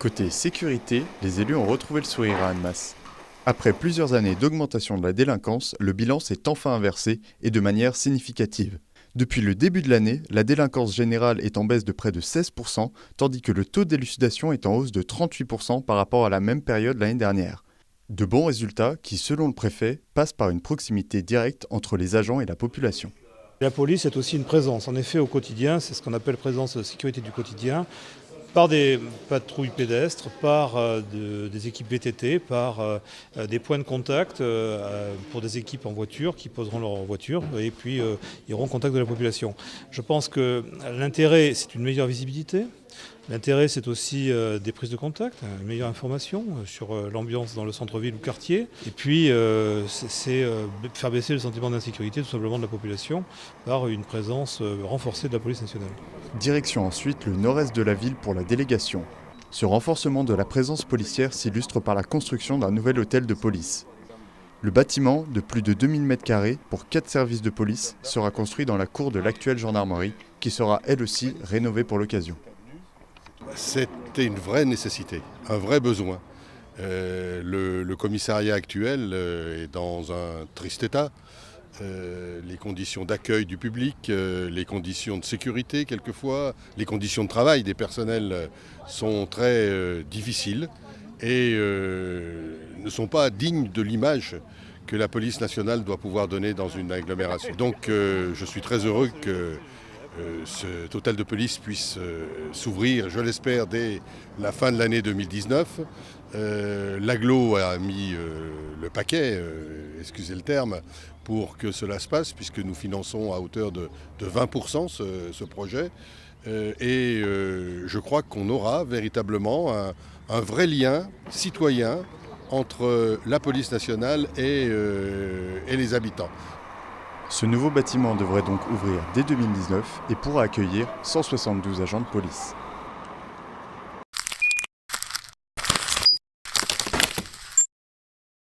Côté sécurité, les élus ont retrouvé le sourire à Annemasse. Après plusieurs années d'augmentation de la délinquance, le bilan s'est enfin inversé et de manière significative. Depuis le début de l'année, la délinquance générale est en baisse de près de 16%, tandis que le taux d'élucidation est en hausse de 38% par rapport à la même période l'année dernière. De bons résultats qui, selon le préfet, passent par une proximité directe entre les agents et la population. La police est aussi une présence. En effet, au quotidien, c'est ce qu'on appelle présence sécurité du quotidien, par des patrouilles pédestres, par des équipes VTT, par des points de contact pour des équipes en voiture qui poseront leur voiture et puis iront en contact de la population. Je pense que l'intérêt, c'est une meilleure visibilité. L'intérêt, c'est aussi des prises de contact, une meilleure information sur l'ambiance dans le centre-ville ou quartier. Et puis, c'est faire baisser le sentiment d'insécurité tout simplement de la population par une présence renforcée de la police nationale. Direction ensuite le nord-est de la ville pour la délégation. Ce renforcement de la présence policière s'illustre par la construction d'un nouvel hôtel de police. Le bâtiment, de plus de 2000 m² pour 4 services de police, sera construit dans la cour de l'actuelle gendarmerie, qui sera elle aussi rénovée pour l'occasion. C'était une vraie nécessité, un vrai besoin. Le commissariat actuel est dans un triste état. Les conditions d'accueil du public, les conditions de sécurité quelquefois, les conditions de travail des personnels sont très difficiles et ne sont pas dignes de l'image que la police nationale doit pouvoir donner dans une agglomération. Donc je suis très heureux que cet hôtel de police puisse s'ouvrir, je l'espère, dès la fin de l'année 2019. L'agglo a mis le paquet, excusez le terme, pour que cela se passe, puisque nous finançons à hauteur de 20% ce projet. Je crois qu'on aura véritablement un vrai lien citoyen entre la police nationale et les habitants. Ce nouveau bâtiment devrait donc ouvrir dès 2019 et pourra accueillir 172 agents de police.